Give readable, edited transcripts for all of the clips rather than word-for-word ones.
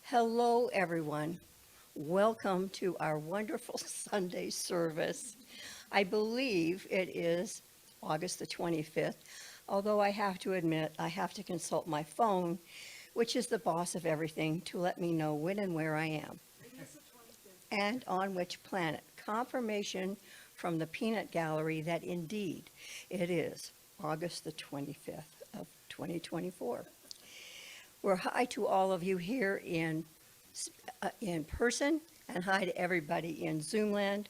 Hello, everyone. Welcome to our wonderful Sunday service. I believe it is August the 25th, although I have to admit I have to consult my phone, which is the boss of everything, to let me know when and where I am and on which planet. Confirmation from the Peanut Gallery that indeed it is August the 25th of 2024. We're hi to all of you here in person, and hi to everybody in Zoomland.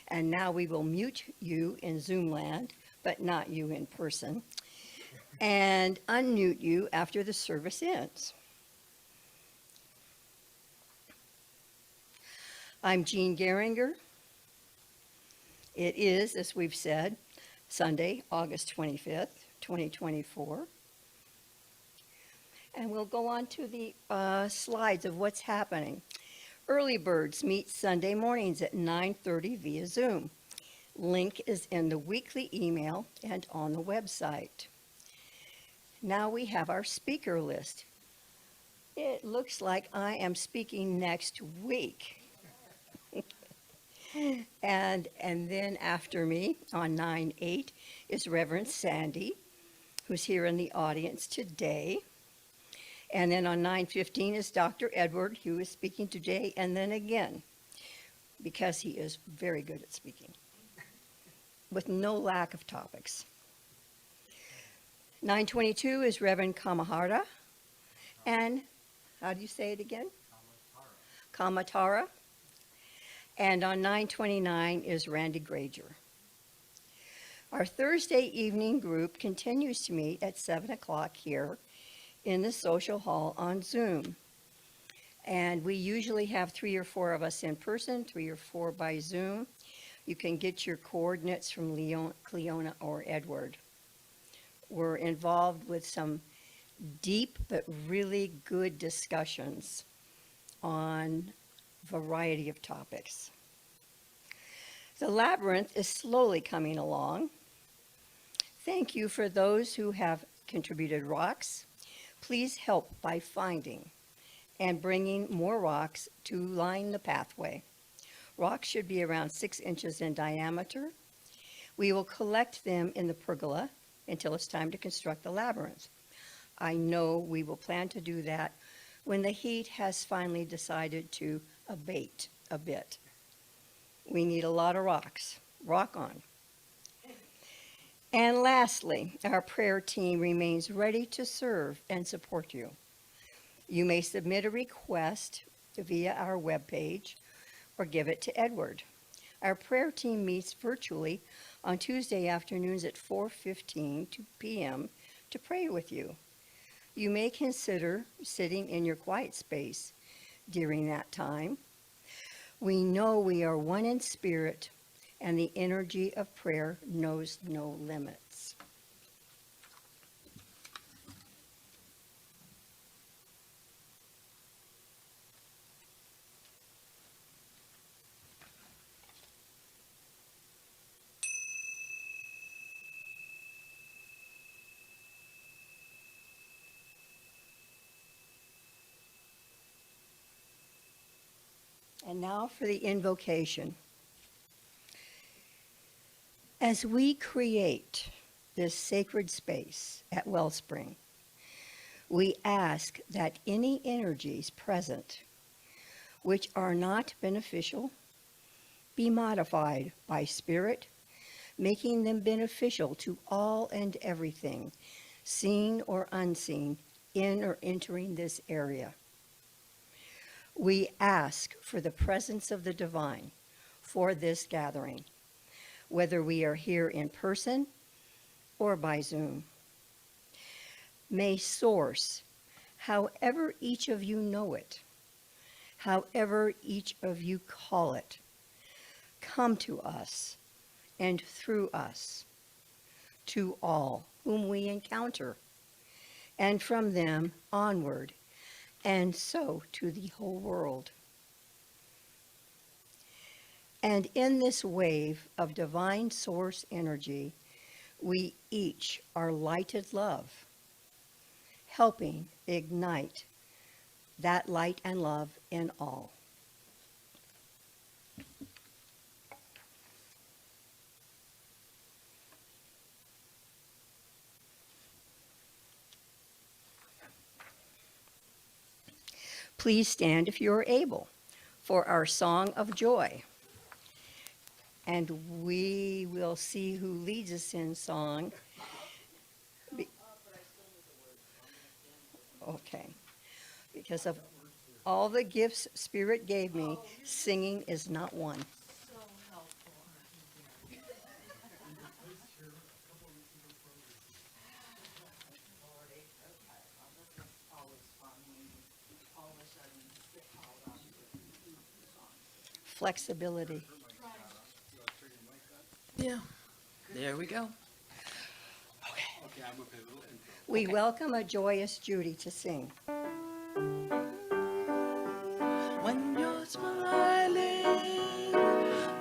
And now we will mute you in Zoomland, but not you in person, and unmute you after the service ends. I'm Jean Geringer. It is, as we've said, Sunday, August 25th, 2024. And we'll go on to the slides of what's happening. Early birds meet Sunday mornings at 9:30 via Zoom. Link is in the weekly email and on the website. Now we have our speaker list. It looks like I am speaking next week. and then after me on 9/8 is Reverend Sandy, who's here in the audience today. And then on 9:15 is Dr. Edward, who is speaking today, and then again, because he is very good at speaking, with no lack of topics. 9:22 is Reverend Kamahara, and how do you say it again? Kamatara. And on 9:29 is Randy Granger. Our Thursday evening group continues to meet at 7 o'clock here in the social hall on Zoom. And we usually have 3 or 4 of us in person, 3 or 4 by Zoom. You can get your coordinates from Cleona or Edward. We're involved with some deep but really good discussions on a variety of topics. The labyrinth is slowly coming along. Thank you for those who have contributed rocks. Please help by finding and bringing more rocks to line the pathway. Rocks should be around 6 inches in diameter. We will collect them in the pergola until it's time to construct the labyrinth. I know we will plan to do that when the heat has finally decided to abate a bit. We need a lot of rocks. Rock on. And lastly, our prayer team remains ready to serve and support you. You may submit a request via our webpage or give it to Edward. Our prayer team meets virtually on Tuesday afternoons at 4:15 p.m. to pray with you. You may consider sitting in your quiet space during that time. We know we are one in spirit, and the energy of prayer knows no limits. And now for the invocation. As we create this sacred space at Wellspring, we ask that any energies present which are not beneficial be modified by Spirit, making them beneficial to all and everything, seen or unseen, in or entering this area. We ask for the presence of the divine for this gathering, whether we are here in person or by Zoom. May Source, however each of you know it, however each of you call it, come to us and through us to all whom we encounter, and from them onward, and so to the whole world. And in this wave of divine source energy, we each are lighted love, helping ignite that light and love in all. Please stand if you are able for our song of joy. And we will see who leads us in song. Okay. Because of all the gifts Spirit gave me, singing is not one. Flexibility. Yeah. There we go. We welcome a joyous Judy to sing. When you're smiling,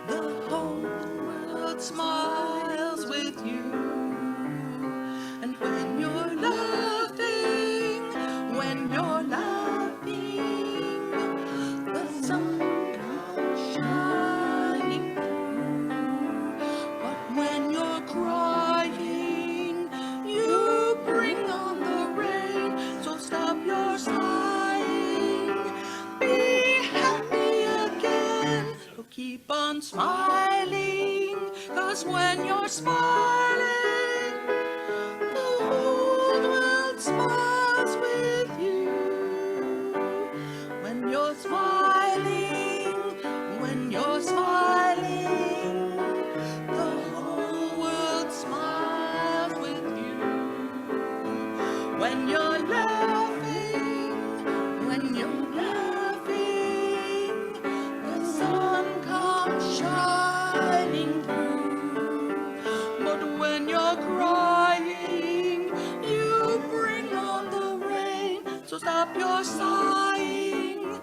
the whole world smiles with you. And when you're laughing, the sun comes shining through. But when you're crying, you bring on the rain. So stop your sighing. Be happy again. So keep on smiling. 'Cause when you're smiling, the whole world smiles with you. When you're smiling, the whole world smiles with you. When you're laughing, the sun comes shining through. But when you're crying, you bring on the rain. So stop your sighing.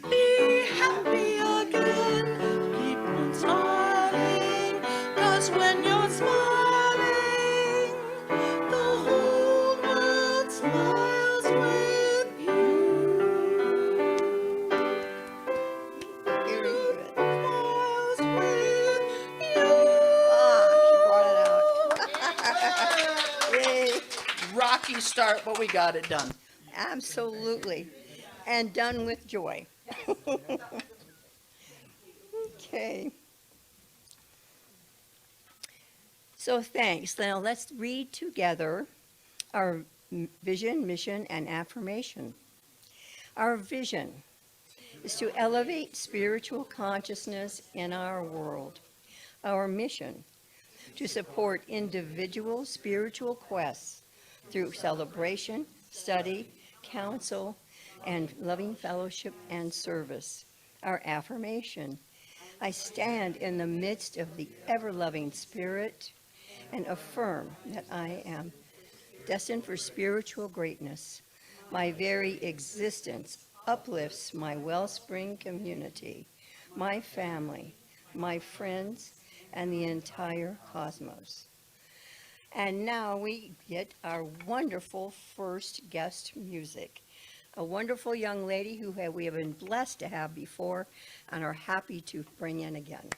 Be happy again. Keep on smiling. 'Cause when you're smiling, the whole world smiles with you. Very good. Smiles with you. She brought it out. Yay. Rocky start, but we got it done. Absolutely. And done with joy. Okay. So thanks. Now let's read together our vision, mission, and affirmation. Our vision is to elevate spiritual consciousness in our world. Our mission, to support individual spiritual quests through celebration, study, counsel, and loving fellowship and service. Our affirmation, I stand in the midst of the ever-loving Spirit and affirm that I am destined for spiritual greatness. My very existence uplifts my Wellspring community, my family, my friends, and the entire cosmos. And now we get our wonderful first guest music. A wonderful young lady who we have been blessed to have before and are happy to bring in again.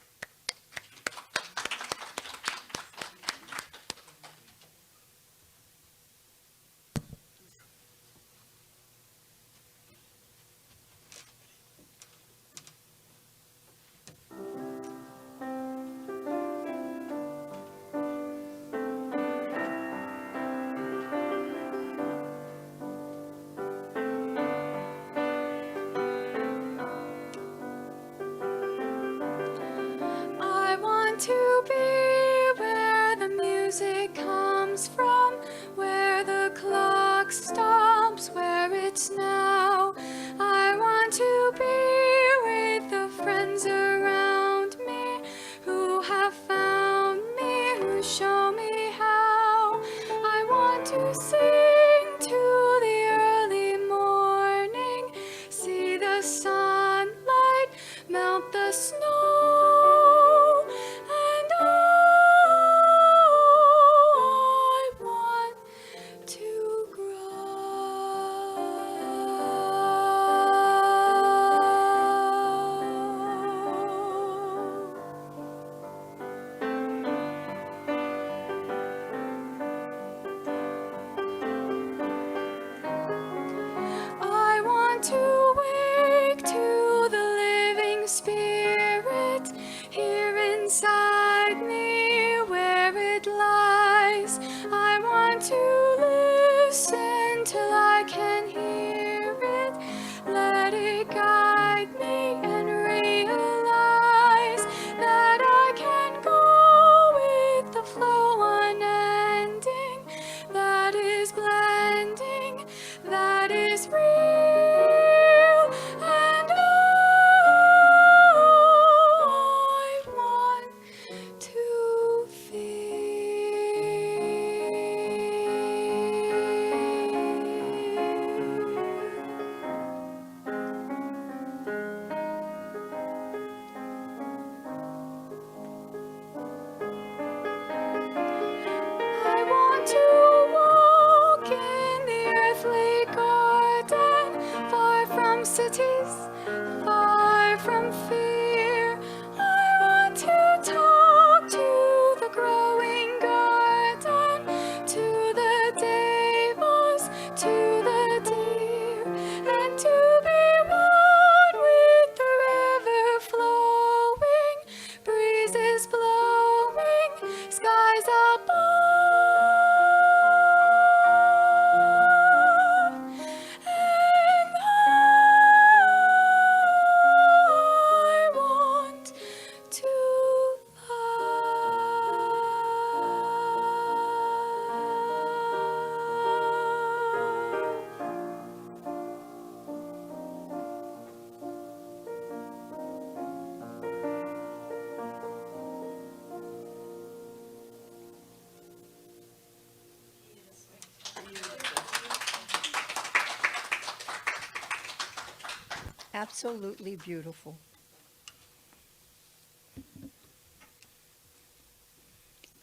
absolutely beautiful.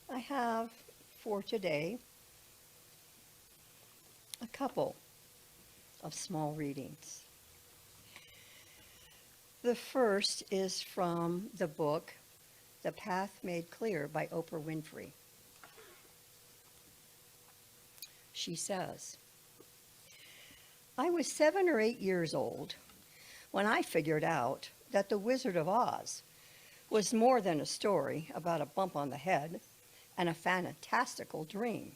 I have for today a couple of small readings. The first is from the book The Path Made Clear by Oprah Winfrey. She says, I was 7 or 8 years old when I figured out that The Wizard of Oz was more than a story about a bump on the head and a fantastical dream.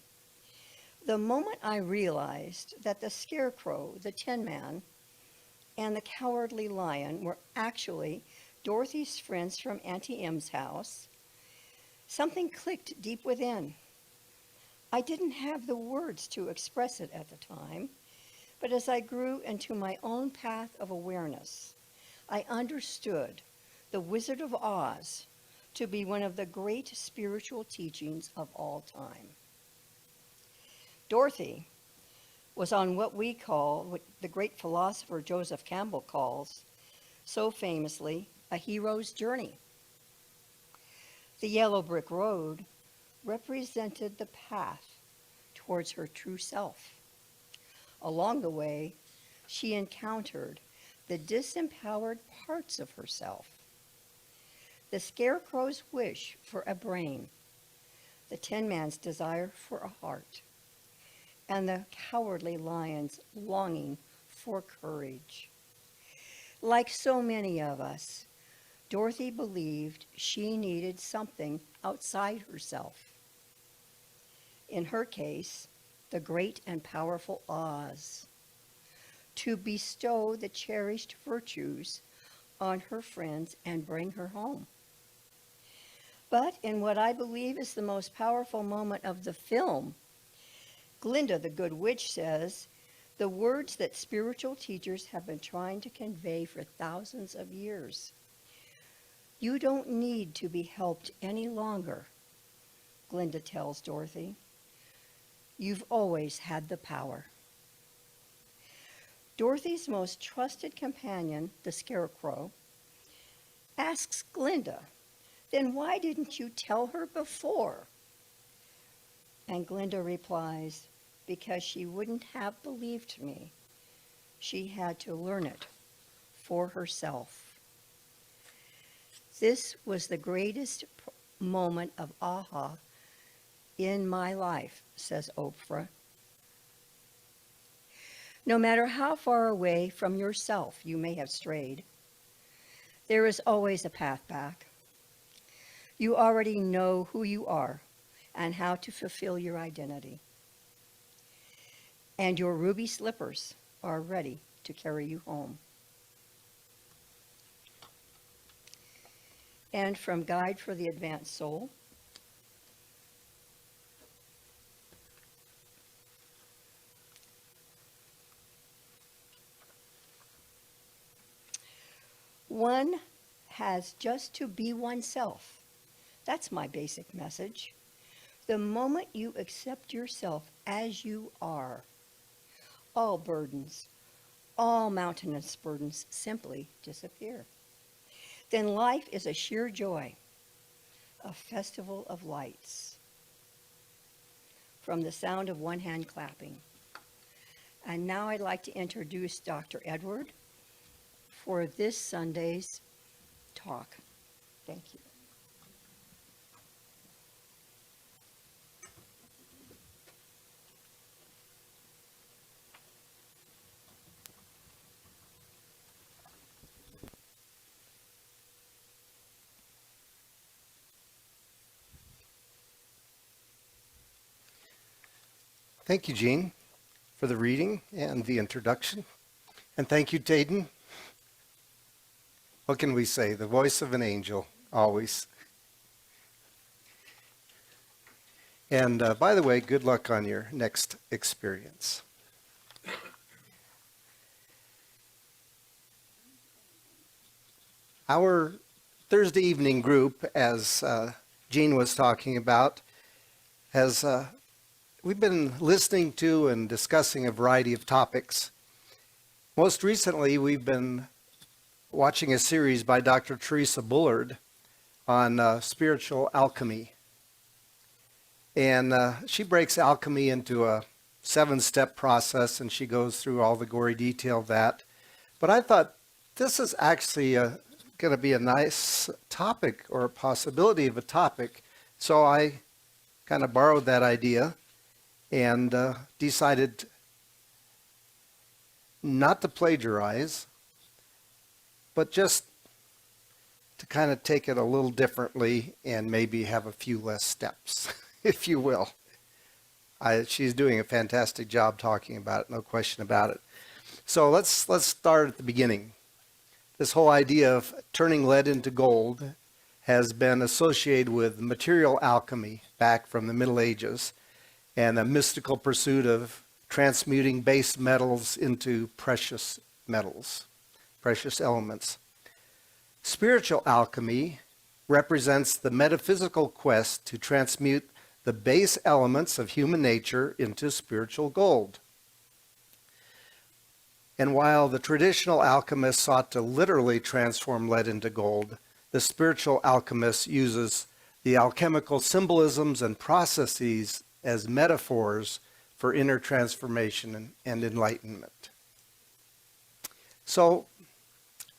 The moment I realized that the Scarecrow, the Tin Man, and the Cowardly Lion were actually Dorothy's friends from Auntie Em's house, something clicked deep within. I didn't have the words to express it at the time, but as I grew into my own path of awareness, I understood The Wizard of Oz to be one of the great spiritual teachings of all time. Dorothy was on what the great philosopher Joseph Campbell calls, so famously, a hero's journey. The yellow brick road represented the path towards her true self. Along the way, she encountered the disempowered parts of herself. The Scarecrow's wish for a brain, the Tin Man's desire for a heart, and the Cowardly Lion's longing for courage. Like so many of us, Dorothy believed she needed something outside herself. In her case, the great and powerful Oz, to bestow the cherished virtues on her friends and bring her home. But in what I believe is the most powerful moment of the film, Glinda the Good Witch says the words that spiritual teachers have been trying to convey for thousands of years. You don't need to be helped any longer, Glinda tells Dorothy. You've always had the power. Dorothy's most trusted companion, the Scarecrow, asks Glinda, then why didn't you tell her before? And Glinda replies, because she wouldn't have believed me. She had to learn it for herself. This was the greatest moment of aha in my life, says Oprah. No matter how far away from yourself you may have strayed, there is always a path back. You already know who you are and how to fulfill your identity. And your ruby slippers are ready to carry you home. And from Guide for the Advanced Soul, one has just to be oneself. That's my basic message. The moment you accept yourself as you are, all burdens, all mountainous burdens simply disappear. Then life is a sheer joy, a festival of lights. From the sound of one hand clapping. And now I'd like to introduce Dr. Edward for this Sunday's talk. Thank you. Thank you, Jean, for the reading and the introduction. And thank you, Tayden. What can we say? The voice of an angel, always. And by the way, good luck on your next experience. Our Thursday evening group, as Jean was talking about, has we've been listening to and discussing a variety of topics. Most recently, we've been watching a series by Dr. Teresa Bullard on spiritual alchemy. And she breaks alchemy into a 7-step process, and she goes through all the gory detail of that. But I thought this is actually going to be a nice topic, or a possibility of a topic. So I kind of borrowed that idea and decided not to plagiarize, but just to kind of take it a little differently and maybe have a few less steps, if you will. She's doing a fantastic job talking about it, no question about it. So let's start at the beginning. This whole idea of turning lead into gold has been associated with material alchemy back from the Middle Ages and a mystical pursuit of transmuting base metals into precious metals, precious elements. Spiritual alchemy represents the metaphysical quest to transmute the base elements of human nature into spiritual gold. And while the traditional alchemists sought to literally transform lead into gold, the spiritual alchemist uses the alchemical symbolisms and processes as metaphors for inner transformation and enlightenment. So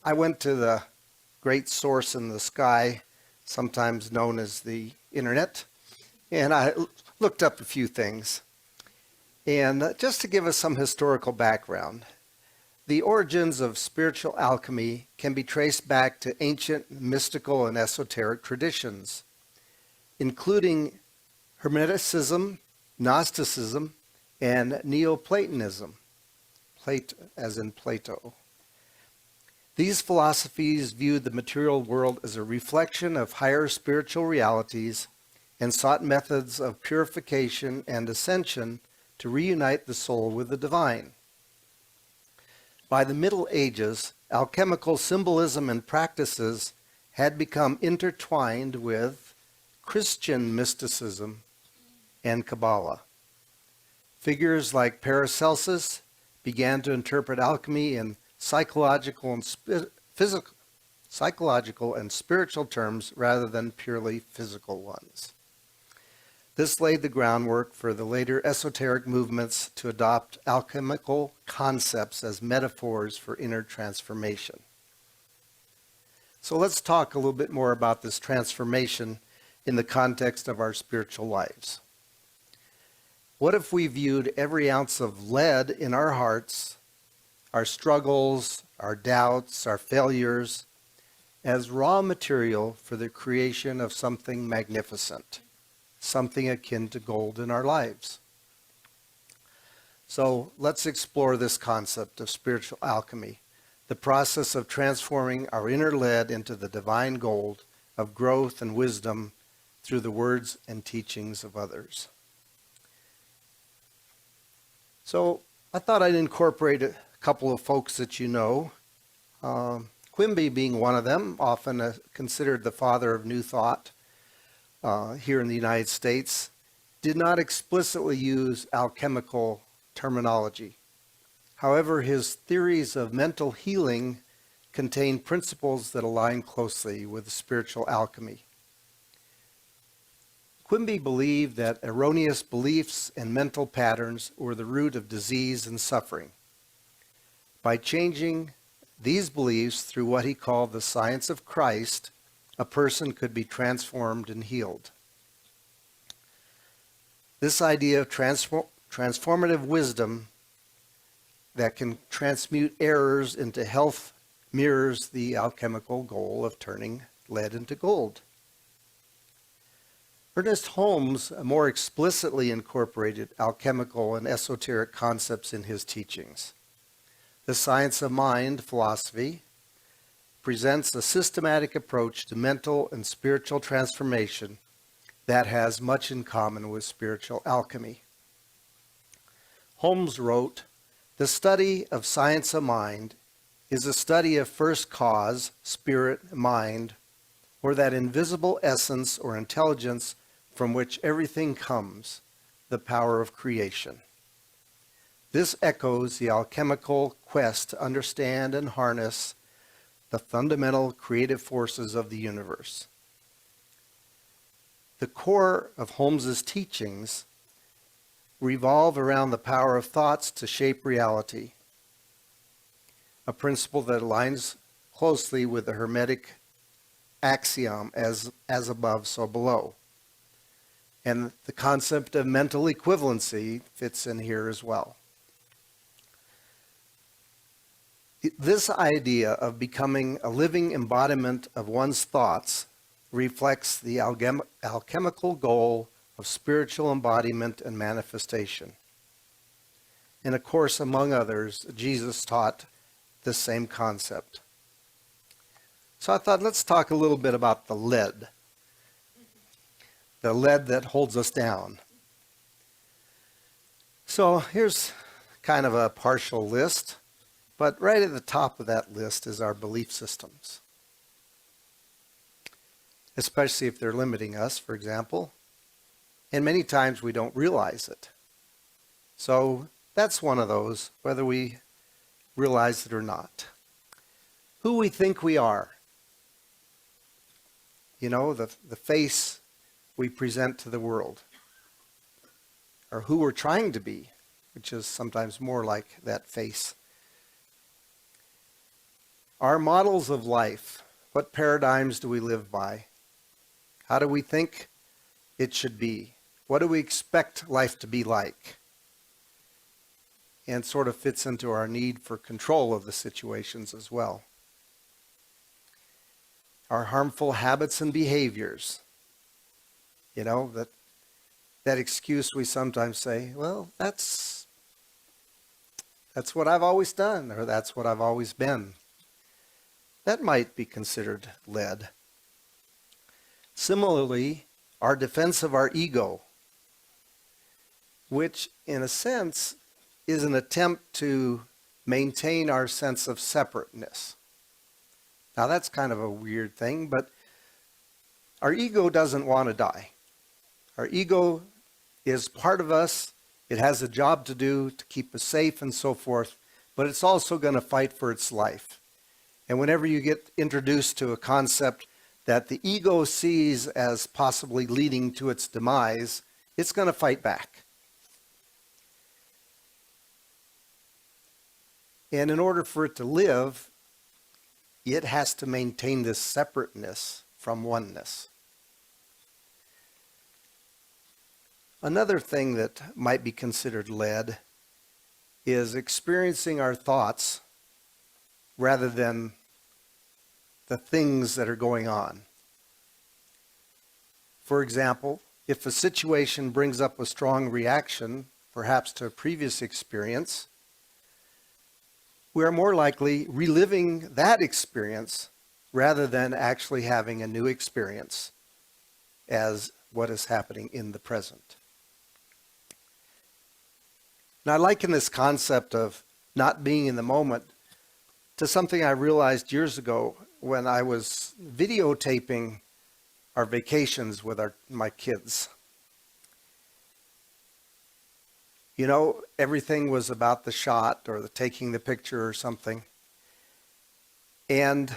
I went to the great source in the sky, sometimes known as the internet, and I looked up a few things. And just to give us some historical background, the origins of spiritual alchemy can be traced back to ancient mystical and esoteric traditions, including Hermeticism, Gnosticism, and Neoplatonism, as in Plato. These philosophies viewed the material world as a reflection of higher spiritual realities and sought methods of purification and ascension to reunite the soul with the divine. By the Middle Ages, alchemical symbolism and practices had become intertwined with Christian mysticism and Kabbalah. Figures like Paracelsus began to interpret alchemy in psychological and spiritual terms rather than purely physical ones. This laid the groundwork for the later esoteric movements to adopt alchemical concepts as metaphors for inner transformation. So let's talk a little bit more about this transformation in the context of our spiritual lives. What if we viewed every ounce of lead in our hearts, our struggles, our doubts, our failures, as raw material for the creation of something magnificent? Something akin to gold in our lives. So let's explore this concept of spiritual alchemy, the process of transforming our inner lead into the divine gold of growth and wisdom through the words and teachings of others. So I thought I'd incorporate a couple of folks that you know, Quimby being one of them, often considered the father of New Thought. Here in the United States, did not explicitly use alchemical terminology. However, his theories of mental healing contain principles that align closely with spiritual alchemy. Quimby believed that erroneous beliefs and mental patterns were the root of disease and suffering. By changing these beliefs through what he called the science of Christ, a person could be transformed and healed. This idea of transformative wisdom that can transmute errors into health mirrors the alchemical goal of turning lead into gold. Ernest Holmes more explicitly incorporated alchemical and esoteric concepts in his teachings. The science of mind philosophy presents a systematic approach to mental and spiritual transformation that has much in common with spiritual alchemy. Holmes wrote, "The study of science of mind is a study of first cause, spirit, mind, or that invisible essence or intelligence from which everything comes, the power of creation. This echoes the alchemical quest to understand and harness the fundamental creative forces of the universe. The core of Holmes's teachings revolve around the power of thoughts to shape reality, a principle that aligns closely with the Hermetic axiom, as above, so below. And the concept of mental equivalency fits in here as well. This idea of becoming a living embodiment of one's thoughts reflects the alchemical goal of spiritual embodiment and manifestation. And of course, among others, Jesus taught this same concept. So I thought, let's talk a little bit about the lead that holds us down. So here's kind of a partial list, but right at the top of that list is our belief systems, especially if they're limiting us, for example. And many times we don't realize it. So that's one of those, whether we realize it or not. Who we think we are. You know, the face we present to the world. Or who we're trying to be, which is sometimes more like that face. Our models of life. What paradigms do we live by? How do we think it should be? What do we expect life to be like? And sort of fits into our need for control of the situations as well. Our harmful habits and behaviors. You know, that excuse we sometimes say, well, that's what I've always done, or that's what I've always been. That might be considered lead. Similarly, our defense of our ego, which in a sense is an attempt to maintain our sense of separateness. Now that's kind of a weird thing, but our ego doesn't want to die. Our ego is part of us. It has a job to do to keep us safe and so forth, but it's also going to fight for its life. And whenever you get introduced to a concept that the ego sees as possibly leading to its demise, it's going to fight back. And in order for it to live, it has to maintain this separateness from oneness. Another thing that might be considered lead is experiencing our thoughts rather than the things that are going on. For example, if a situation brings up a strong reaction, perhaps to a previous experience, we are more likely reliving that experience rather than actually having a new experience as what is happening in the present. Now, I liken this concept of not being in the moment to something I realized years ago when I was videotaping our vacations with my kids. You know, everything was about the shot or the taking the picture or something. And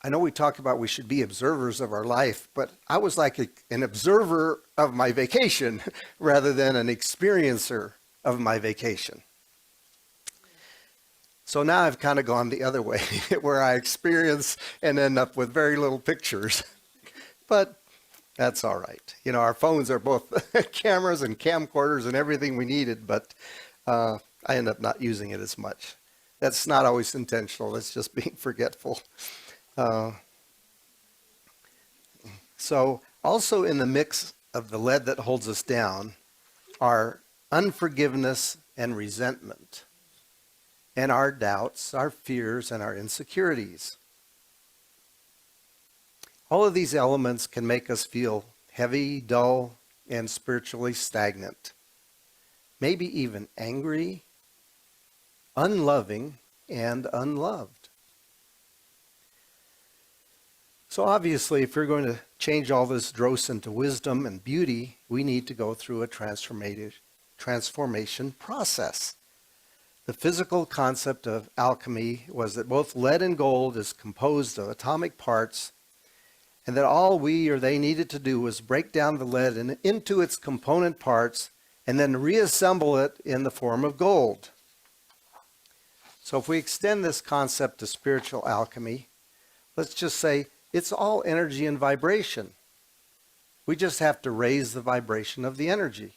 I know we talk about we should be observers of our life, but I was like an observer of my vacation rather than an experiencer of my vacation. So now I've kind of gone the other way, where I experience and end up with very little pictures. But that's all right. You know, our phones are both cameras and camcorders and everything we needed, but I end up not using it as much. That's not always intentional. It's just being forgetful. So also in the mix of the lead that holds us down are unforgiveness and resentment, and our doubts, our fears, and our insecurities. All of these elements can make us feel heavy, dull, and spiritually stagnant. Maybe even angry, unloving, and unloved. So obviously, if we're going to change all this dross into wisdom and beauty, we need to go through a transformation process. The physical concept of alchemy was that both lead and gold is composed of atomic parts, and that all we or they needed to do was break down the lead into its component parts and then reassemble it in the form of gold. So if we extend this concept to spiritual alchemy, let's just say it's all energy and vibration. We just have to raise the vibration of the energy.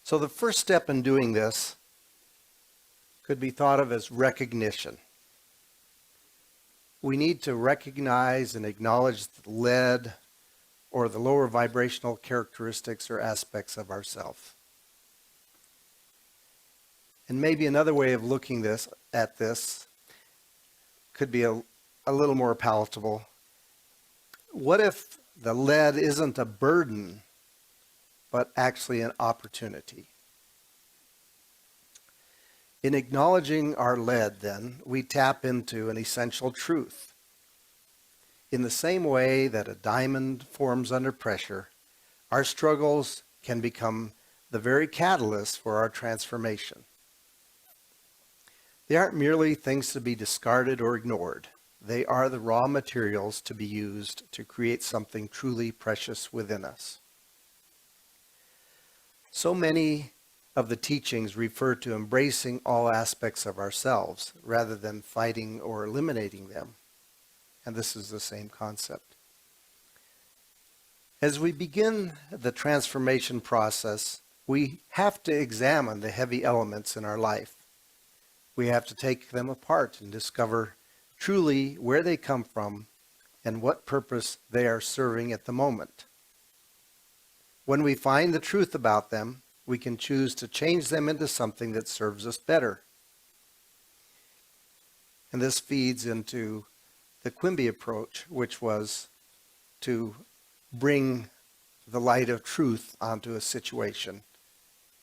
So the first step in doing this could be thought of as recognition. We need to recognize and acknowledge the lead or the lower vibrational characteristics or aspects of ourself. And maybe another way of looking at this could be a little more palatable. What if the lead isn't a burden, but actually an opportunity? In acknowledging our lead, then, we tap into an essential truth. In the same way that a diamond forms under pressure, our struggles can become the very catalyst for our transformation. They aren't merely things to be discarded or ignored. They are the raw materials to be used to create something truly precious within us. So many of the teachings refer to embracing all aspects of ourselves rather than fighting or eliminating them. And this is the same concept. As we begin the transformation process, we have to examine the heavy elements in our life. We have to take them apart and discover truly where they come from and what purpose they are serving at the moment. When we find the truth about them, we can choose to change them into something that serves us better. And this feeds into the Quimby approach, which was to bring the light of truth onto a situation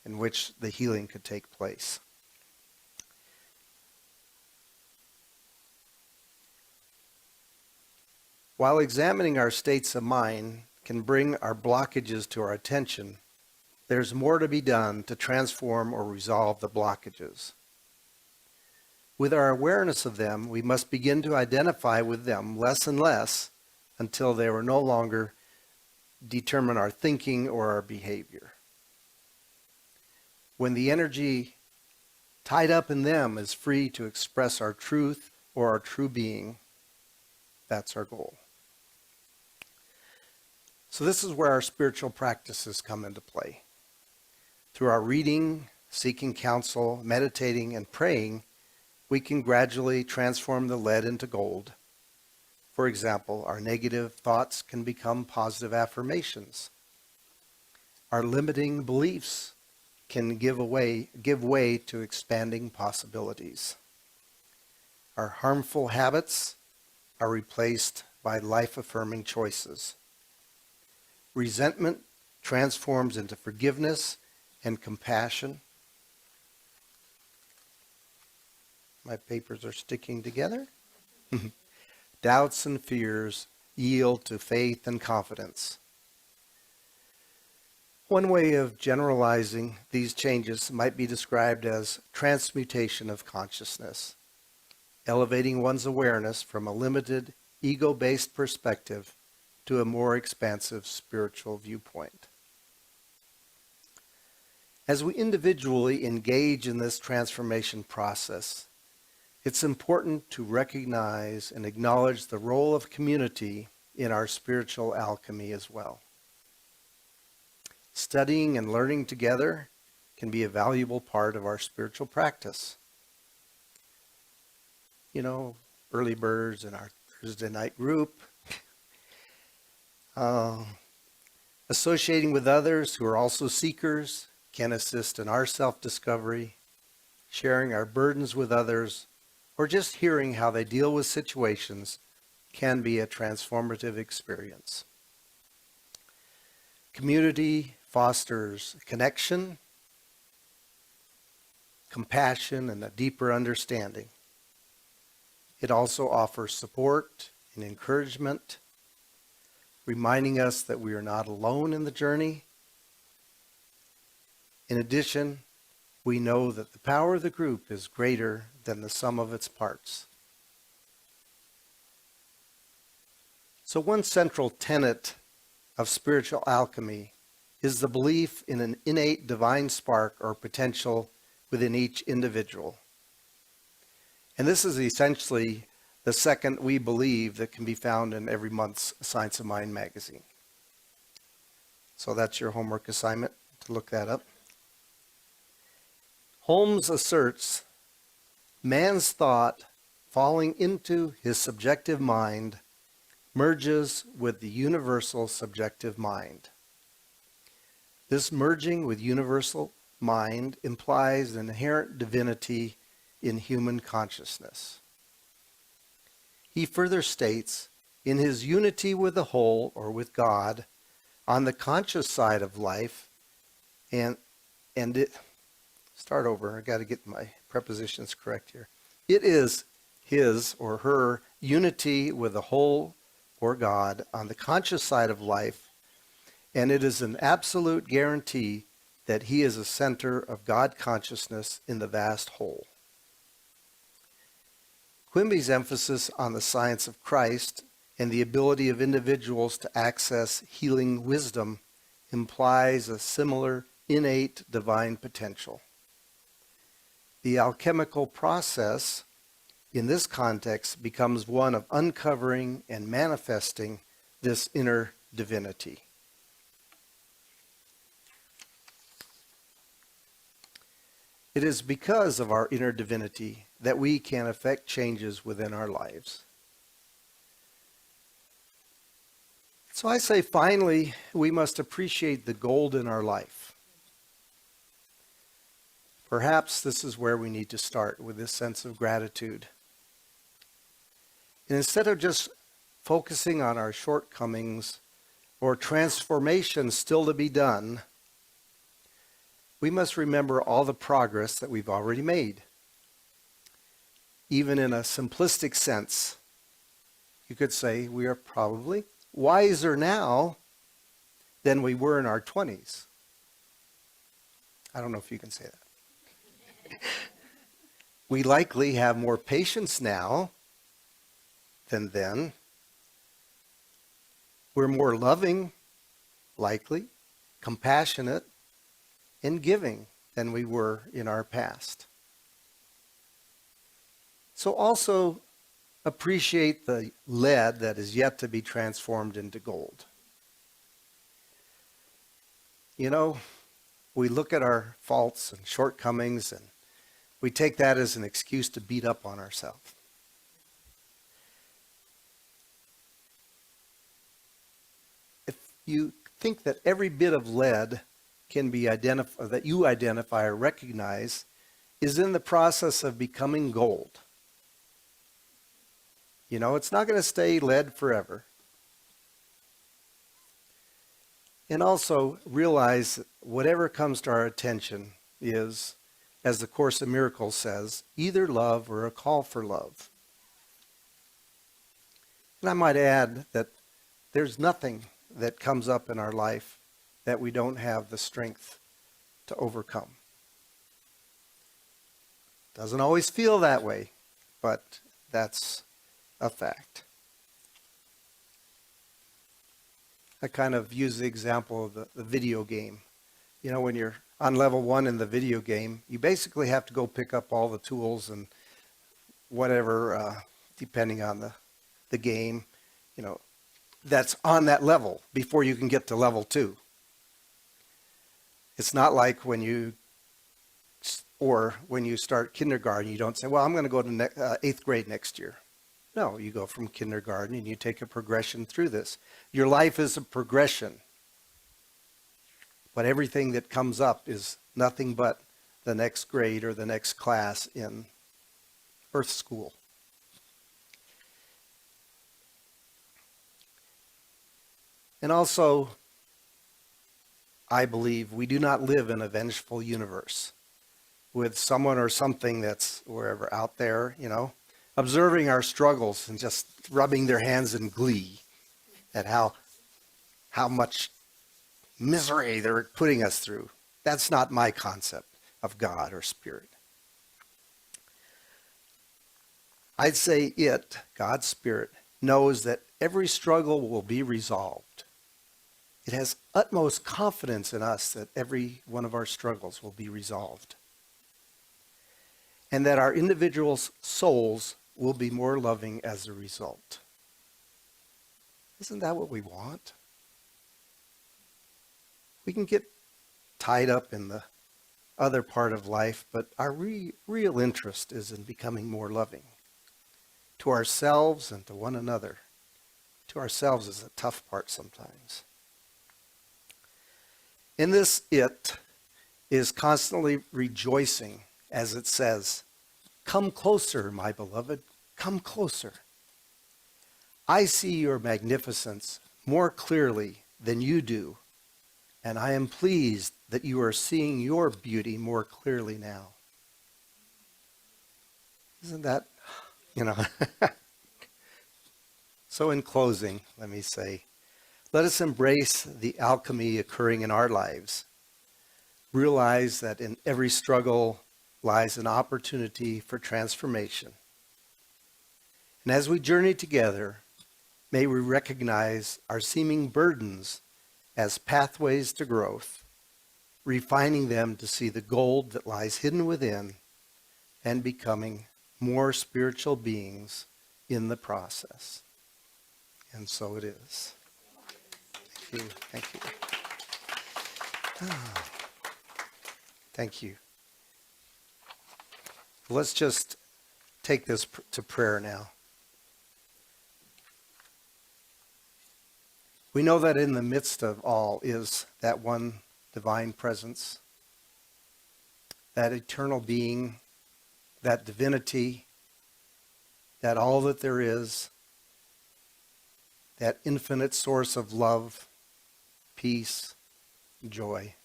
in which the healing could take place. While examining our states of mind can bring our blockages to our attention, there's more to be done to transform or resolve the blockages. With our awareness of them, we must begin to identify with them less and less until they will no longer determine our thinking or our behavior. When the energy tied up in them is free to express our truth or our true being, that's our goal. So this is where our spiritual practices come into play. Through our reading, seeking counsel, meditating, and praying, we can gradually transform the lead into gold. For example, our negative thoughts can become positive affirmations. Our limiting beliefs can give way to expanding possibilities. Our harmful habits are replaced by life-affirming choices. Resentment transforms into forgiveness and compassion. My papers are sticking together. Doubts and fears yield to faith and confidence. One way of generalizing these changes might be described as transmutation of consciousness, elevating one's awareness from a limited, ego-based perspective to a more expansive spiritual viewpoint. As we individually engage in this transformation process, it's important to recognize and acknowledge the role of community in our spiritual alchemy as well. Studying and learning together can be a valuable part of our spiritual practice. You know, early birds in our Thursday night group, associating with others who are also seekers can assist in our self-discovery, sharing our burdens with others, or just hearing how they deal with situations can be a transformative experience. Community fosters connection, compassion, and a deeper understanding. It also offers support and encouragement, reminding us that we are not alone in the journey. In addition, we know that the power of the group is greater than the sum of its parts. So one central tenet of spiritual alchemy is the belief in an innate divine spark or potential within each individual. And this is essentially the second we believe that can be found in every month's Science of Mind magazine. So that's your homework assignment, to look that up. Holmes asserts man's thought falling into his subjective mind merges with the universal subjective mind. This merging with universal mind implies an inherent divinity in human consciousness. He further states, in his unity with the whole, or with God, on the conscious side of life, I got to get my prepositions correct here. It is his or her unity with the whole or God on the conscious side of life, and it is an absolute guarantee that he is a center of God consciousness in the vast whole. Quimby's emphasis on the science of Christ and the ability of individuals to access healing wisdom implies a similar innate divine potential. The alchemical process in this context becomes one of uncovering and manifesting this inner divinity. It is because of our inner divinity that we can affect changes within our lives. So I say, finally, we must appreciate the gold in our life. Perhaps this is where we need to start, with this sense of gratitude. And instead of just focusing on our shortcomings or transformation still to be done, we must remember all the progress that we've already made. Even in a simplistic sense, you could say we are probably wiser now than we were in our 20s. I don't know if you can say that. We likely have more patience now than then. We're more loving, likely, compassionate, and giving than we were in our past. So also appreciate the lead that is yet to be transformed into gold. You know, we look at our faults and shortcomings and we take that as an excuse to beat up on ourselves. If you think that every bit of lead can be identified, that you identify or recognize, is in the process of becoming gold. You know, it's not going to stay lead forever. And also realize that whatever comes to our attention is, as the Course in Miracles says, either love or a call for love. And I might add that there's nothing that comes up in our life that we don't have the strength to overcome. Doesn't always feel that way, but that's a fact. I kind of use the example of the video game. You know, when you're on level 1 in the video game, you basically have to go pick up all the tools and whatever, depending on the game, you know, that's on that level before you can get to level 2. It's not like when you start kindergarten, you don't say, well, I'm going to go to 8th grade next year. No, you go from kindergarten and you take a progression through this. Your life is a progression. But everything that comes up is nothing but the next grade or the next class in Earth School. And also, I believe we do not live in a vengeful universe with someone or something that's wherever out there, you know, observing our struggles and just rubbing their hands in glee at how much misery they're putting us through. That's not my concept of God or Spirit. I'd say it, God's Spirit, knows that every struggle will be resolved. It has utmost confidence in us that every one of our struggles will be resolved. And that our individual souls will be more loving as a result. Isn't that what we want? We can get tied up in the other part of life, but our real interest is in becoming more loving to ourselves and to one another. To ourselves is a tough part sometimes. In this, it is constantly rejoicing, as it says, "Come closer, my beloved, come closer. I see your magnificence more clearly than you do, and I am pleased that you are seeing your beauty more clearly now." Isn't that, So in closing, let me say, let us embrace the alchemy occurring in our lives. Realize that in every struggle lies an opportunity for transformation. And as we journey together, may we recognize our seeming burdens as pathways to growth, refining them to see the gold that lies hidden within and becoming more spiritual beings in the process. And so it is. Thank you. Thank you. Thank you. Let's just take this to prayer now. We know that in the midst of all is that one divine presence, that eternal being, that divinity, that all that there is, that infinite source of love, peace, joy.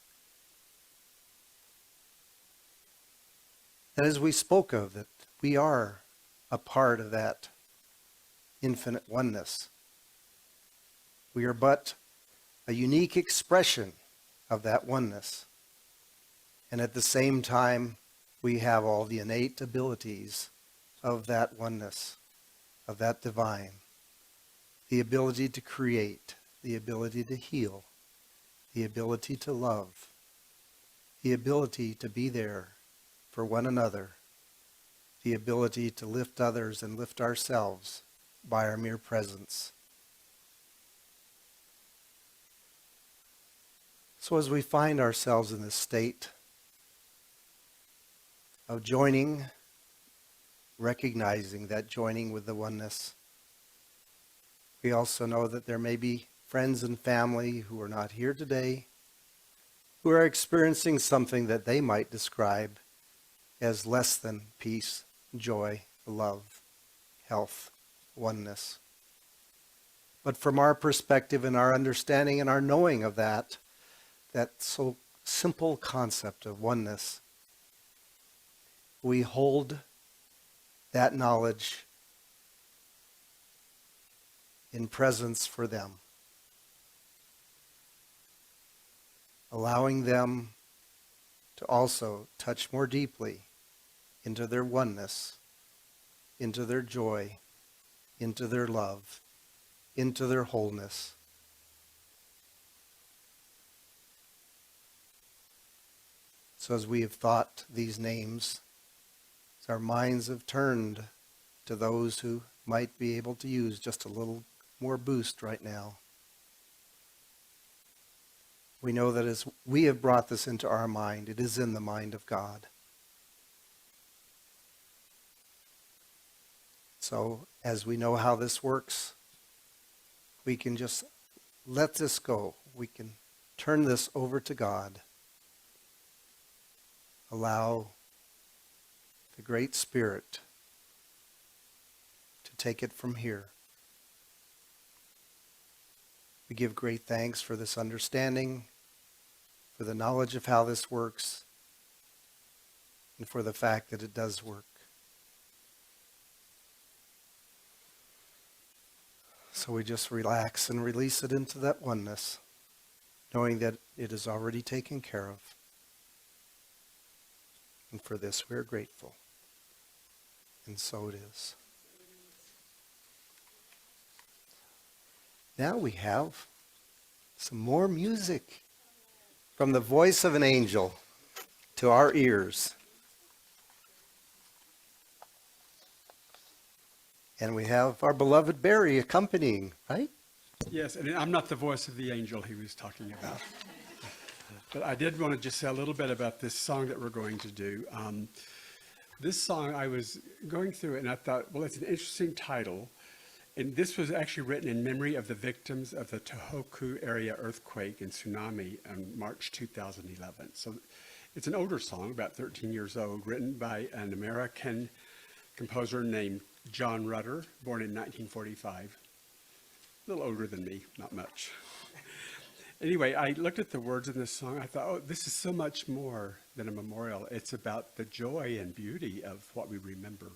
And as we spoke of, that we are a part of that infinite oneness. We are but a unique expression of that oneness. And at the same time, we have all the innate abilities of that oneness, of that divine. The ability to create, the ability to heal, the ability to love, the ability to be there for one another, the ability to lift others and lift ourselves by our mere presence. So as we find ourselves in this state of joining, recognizing that joining with the oneness, we also know that there may be friends and family who are not here today, who are experiencing something that they might describe as less than peace, joy, love, health, oneness. But from our perspective and our understanding and our knowing of that so simple concept of oneness, we hold that knowledge in presence for them, allowing them to also touch more deeply into their oneness, into their joy, into their love, into their wholeness. So as we have thought these names, as our minds have turned to those who might be able to use just a little more boost right now, we know that as we have brought this into our mind, it is in the mind of God. So as we know how this works, we can just let this go. We can turn this over to God. Allow the Great Spirit to take it from here. We give great thanks for this understanding, for the knowledge of how this works, and for the fact that it does work. So we just relax and release it into that oneness, knowing that it is already taken care of. And for this we're grateful. And so it is. Now we have some more music from the voice of an angel to our ears. And we have our beloved Barry accompanying, right? Yes, and I'm not the voice of the angel he was talking about. But I did want to just say a little bit about this song that we're going to do. This song, I was going through it and I thought, well, it's an interesting title. And this was actually written in memory of the victims of the Tohoku area earthquake and tsunami on March 2011. So it's an older song, about 13 years old, written by an American composer named John Rutter, born in 1945. A little older than me, not much. Anyway, I looked at the words in this song. I thought, oh, this is so much more than a memorial. It's about the joy and beauty of what we remember.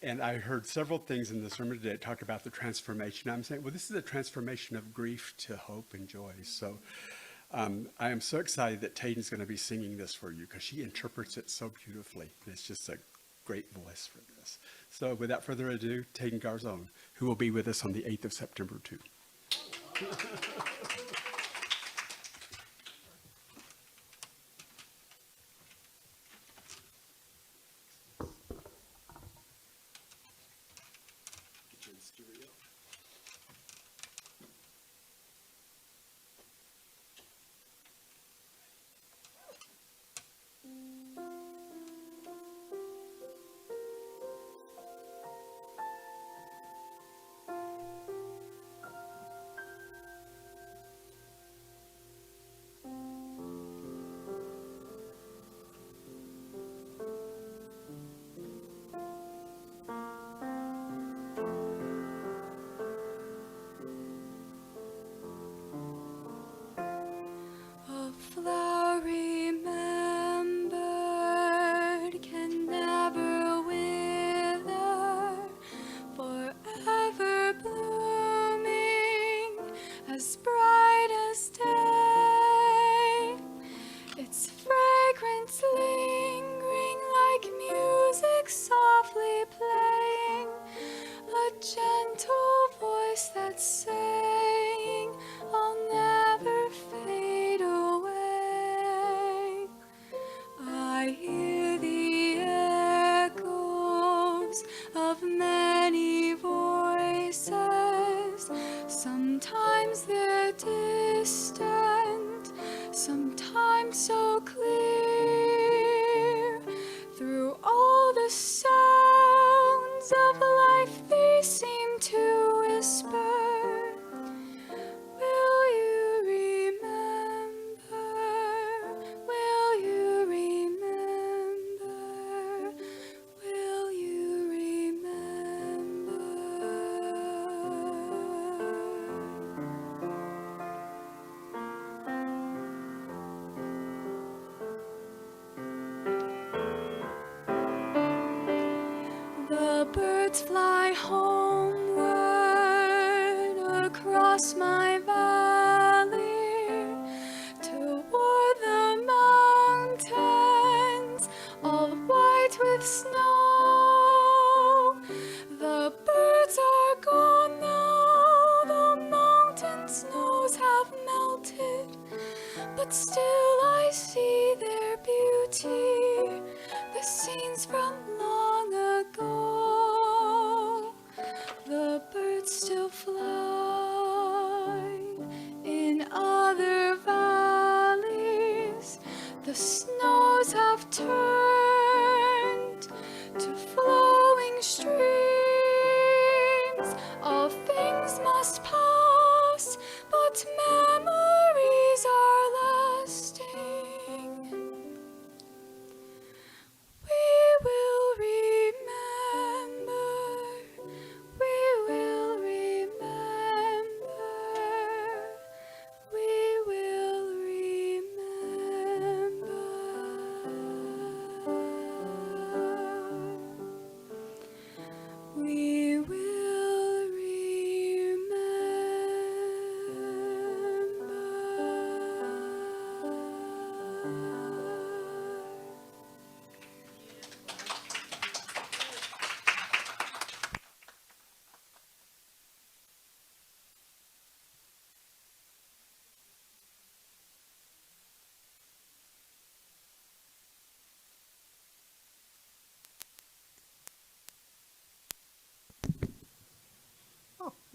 And I heard several things in the sermon today that talk about the transformation. I'm saying, well, this is a transformation of grief to hope and joy. So I am so excited that Tayden's going to be singing this for you because she interprets it so beautifully. It's just a great voice for this. So without further ado, Tayden Garzone, who will be with us on the 8th of September too.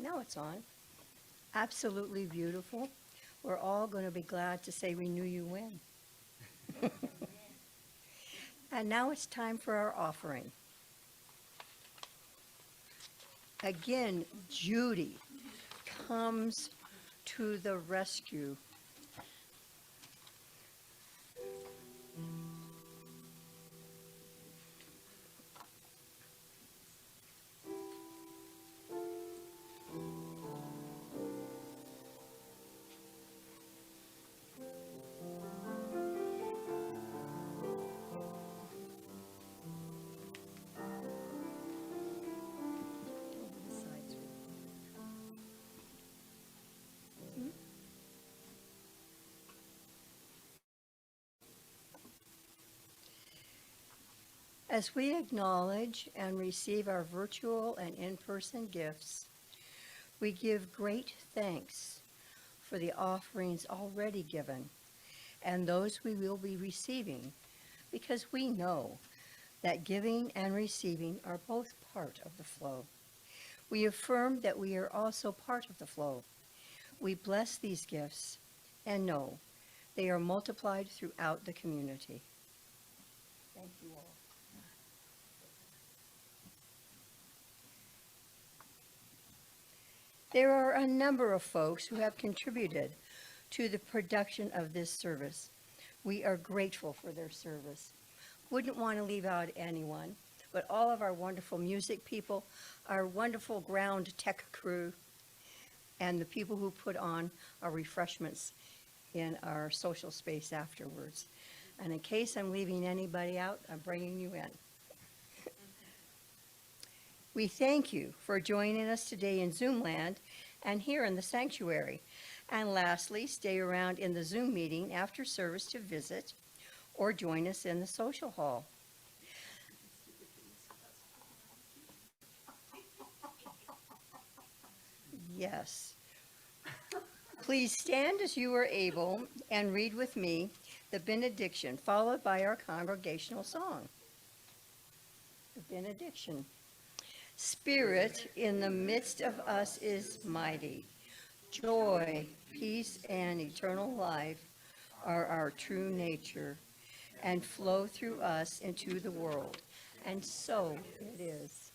Now it's on. Absolutely beautiful. We're all going to be glad to say we knew you when. And now it's time for our offering. Again, Judy comes to the rescue. As we acknowledge and receive our virtual and in-person gifts, we give great thanks for the offerings already given and those we will be receiving, because we know that giving and receiving are both part of the flow. We affirm that we are also part of the flow. We bless these gifts and know they are multiplied throughout the community. Thank you all. There are a number of folks who have contributed to the production of this service. We are grateful for their service. Wouldn't want to leave out anyone, but all of our wonderful music people, our wonderful ground tech crew, and the people who put on our refreshments in our social space afterwards. And in case I'm leaving anybody out, I'm bringing you in. We thank you for joining us today in Zoom land and here in the sanctuary. And lastly, stay around in the Zoom meeting after service to visit or join us in the social hall. Yes. Please stand as you are able and read with me the benediction, followed by our congregational song. The benediction. Spirit in the midst of us is mighty. Joy, peace, and eternal life are our true nature and flow through us into the world. And so it is.